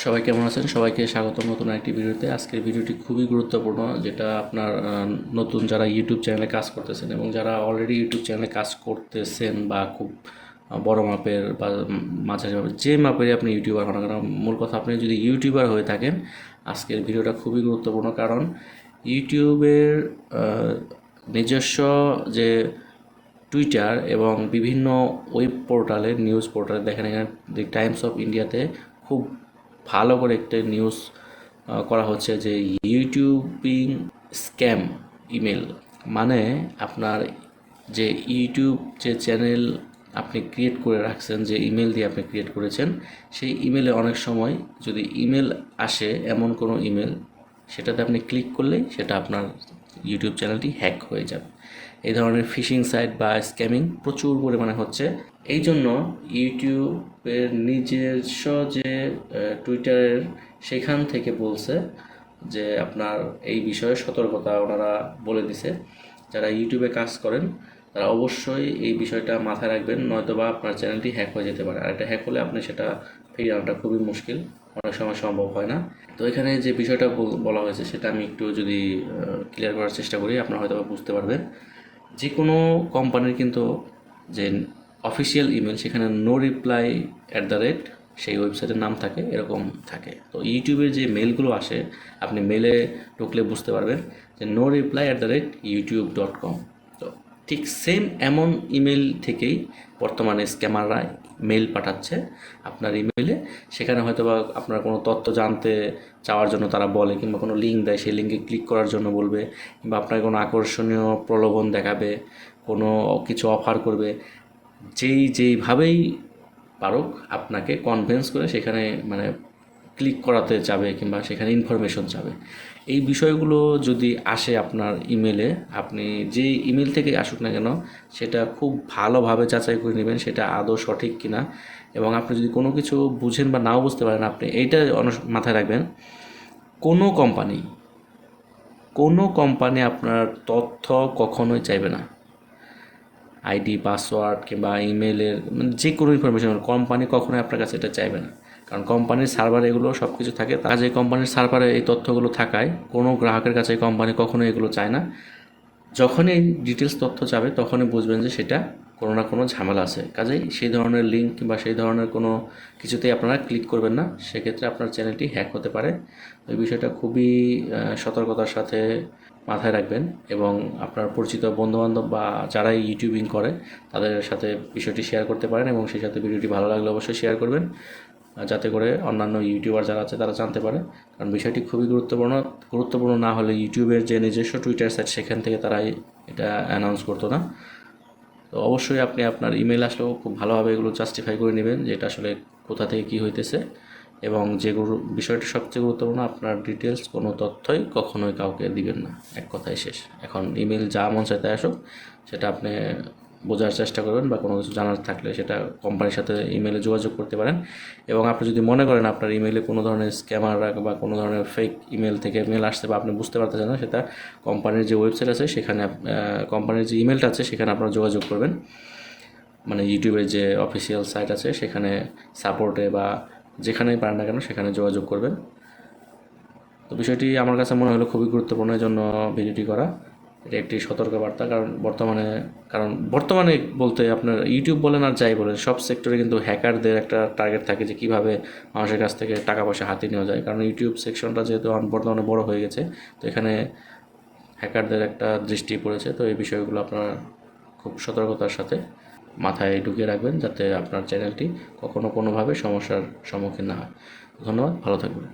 সবাই কেমন আছেন? সবাইকে স্বাগতম নতুন একটি ভিডিওতে। আজকের ভিডিওটি খুবই গুরুত্বপূর্ণ, যেটা আপনার নতুন যারা ইউটিউব চ্যানেলে কাজ করতেছেন এবং যারা অলরেডি ইউটিউব চ্যানেলে কাজ করতেছেন বা খুব বড় মাপের বা মাঝারি মাপের, যে মাপেরই আপনি ইউটিউবার হন না কেন, মূল কথা আপনি যদি ইউটিউবার হয়ে থাকেন, আজকের ভিডিওটা খুবই গুরুত্বপূর্ণ। কারণ ইউটিউবের নিজস্ব যে টুইটার এবং বিভিন্ন ওয়েব পোর্টালে, নিউজ পোর্টালে দেখেন, এখানে দি টাইমস অফ ইন্ডিয়াতে খুব ভালো করে একটা নিউজ করা হচ্ছে যে ইউটিউবিং স্ক্যাম ইমেল, মানে আপনার যে ইউটিউব যে চ্যানেল আপনি ক্রিয়েট করে রাখছেন, যে ইমেল দিয়ে আপনি ক্রিয়েট করেছেন, সেই ইমেলে অনেক সময় যদি ইমেল আসে, এমন কোনো ইমেল, সেটাতে আপনি ক্লিক করলেই সেটা আপনার ইউটিউব চ্যানেলটি হ্যাক হয়ে যাবে। এই ধরনের ফিশিং সাইট বা স্ক্যামিং প্রচুর পরিমাণে হচ্ছে। এই জন্য ইউটিউবের নিজস্ব যে টুইটারের, সেখান থেকে বলছে যে আপনার এই বিষয়ে সতর্কতা ওনারা বলে দিছে। যারা ইউটিউবে কাজ করেন তারা অবশ্যই এই বিষয়টা মাথায় রাখবেন, নয়তোবা আপনার চ্যানেলটি হ্যাক হয়ে যেতে পারে। আর এটা হ্যাক হলে আপনি সেটা ফিরিয়ে আনাটা খুবই মুশকিল, অনেক সময় সম্ভব হয় না। তো এখানে যে বিষয়টা বলা হয়েছে সেটা আমি একটু যদি ক্লিয়ার করার চেষ্টা করি, আপনারা হয়তো বুঝতে পারবেন। যে কোনো কোম্পানির কিন্তু যে অফিসিয়াল ইমেল, সেখানে no reply at the rate সেই ওয়েবসাইটের নাম থাকে, এরকম থাকে। তো ইউটিউবের যে মেলগুলো আসে, আপনি মেলে ঢুকলে বুঝতে পারবেন যে no reply at the rate youtube.com। তো ঠিক সেম এমন ইমেল থেকেই বর্তমানে স্ক্যামাররা মেল পাঠাচ্ছে আপনার ইমেলে। সেখানে হয়তো বা আপনার কোনো তথ্য জানতে চাওয়ার জন্য তারা বলে, কিংবা কোনো লিঙ্ক দেয়, সেই লিঙ্কে ক্লিক করার জন্য বলবে, কিংবা আপনাকে কোনো আকর্ষণীয় প্রলোভন দেখাবে, কোনো কিছু অফার করবে। যেইভাবেই পারুক আপনাকে কনভিন্স করে সেখানে মানে ক্লিক করাতে চাবে, কিংবা সেখানে ইনফরমেশন চাবে। এই বিষয়গুলো যদি আসে আপনার ইমেলে, আপনি যে ইমেল থেকে আসুক না কেন, সেটা খুব ভালোভাবে যাচাই করে নেবেন সেটা আদৌ সঠিক কিনা। এবং আপনি যদি কোনো কিছু বুঝেন বা নাও বুঝতে পারেন, আপনি এইটা মাথায় রাখবেন, কোনো কোম্পানি আপনার তথ্য কখনোই চাইবে না। আইডি, পাসওয়ার্ড কিংবা ইমেলের যে কোনো ইনফরমেশন কোম্পানি কখনোই আপনার কাছে এটা চাইবে না। কারণ কোম্পানির সার্ভারে এগুলো সব কিছু থাকে। তার যে কোম্পানির সার্ভারে এই তথ্যগুলো থাকায় কোনো গ্রাহকের কাছে কোম্পানি কখনোই এগুলো চায় না। যখনই এই ডিটেলস তথ্য যাবে, তখনই বুঝবেন যে সেটা কোনো না কোনো ঝামেলা আছে। কাজেই সেই ধরনের লিঙ্ক কিংবা সেই ধরনের কোনো কিছুতেই আপনারা ক্লিক করবেন না, সেক্ষেত্রে আপনার চ্যানেলটি হ্যাক হতে পারে। এই বিষয়টা খুবই সতর্কতার সাথে মাথায় রাখবেন, এবং আপনার পরিচিত বন্ধুবান্ধব বা যারাই ইউটিউবিং করে তাদের সাথে বিষয়টি শেয়ার করতে পারেন, এবং সেই সাথে ভিডিওটি ভালো লাগলে অবশ্যই শেয়ার করবেন, যাতে করে অন্যান্য ইউটিউবার যারা আছে তারা জানতে পারে। কারণ বিষয়টি খুবই গুরুত্বপূর্ণ না হলে ইউটিউবের যে নিজস্ব টুইটার সাইট, সেখান থেকে তারা এটা অ্যানাউন্স করতো না। তো অবশ্যই আপনি আপনার ইমেল আসলেও খুব ভালোভাবে এগুলো জাস্টিফাই করে নেবেন যে এটা আসলে কোথা থেকে কী হইতেছে। এবং যে বিষয়টি সবচেয়ে গুরুত্বপূর্ণ, আপনার ডিটেলস কোনো তথ্যই কখনোই কাউকে দিবেন না, এক কথায় শেষ। এখন ইমেল যা মন চাইতে আসুক, সেটা আপনি বোঝার চেষ্টা করবেন, বা কোনো কিছু জানার থাকলে সেটা কোম্পানির সাথে ইমেলে যোগাযোগ করতে পারেন। এবং আপনি যদি মনে করেন আপনার ইমেলে কোনো ধরনের স্ক্যামার বা কোনো ধরনের ফেক ইমেল থেকে মেল আসছে, বা আপনি বুঝতে পারতেছেন না, সেটা কোম্পানির যে ওয়েবসাইট আছে সেখানে, কোম্পানির যে ইমেলটা আছে সেখানে আপনারা যোগাযোগ করবেন। মানে ইউটিউবের যে অফিসিয়াল সাইট আছে সেখানে সাপোর্টে বা যেখানেই পারেন না কেন সেখানে যোগাযোগ করবেন। তো বিষয়টি আমার কাছে মনে হলো খুবই গুরুত্বপূর্ণ, এই জন্য ভিডিওটি করা। এটা একটি সতর্কবার্তা। কারণ বর্তমানে বলতে আপনার ইউটিউব বলেন আর যাই বলেন, সব সেক্টরে কিন্তু হ্যাকারদের একটা টার্গেট থাকে যে কীভাবে মানুষের কাছ থেকে টাকা পয়সা হাতিয়ে নেওয়া যায়। কারণ ইউটিউব সেকশনটা যেহেতু বর্তমানে বড় হয়ে গেছে, তো এখানে হ্যাকারদের একটা দৃষ্টি পড়েছে। তো এই বিষয়গুলো আপনারা খুব সতর্কতার সাথে মাথায় ঢুকিয়ে রাখবেন, যাতে আপনার চ্যানেলটি কখনো কোনোভাবে সমস্যার সম্মুখীন না হয়। ধন্যবাদ, ভালো থাকবেন।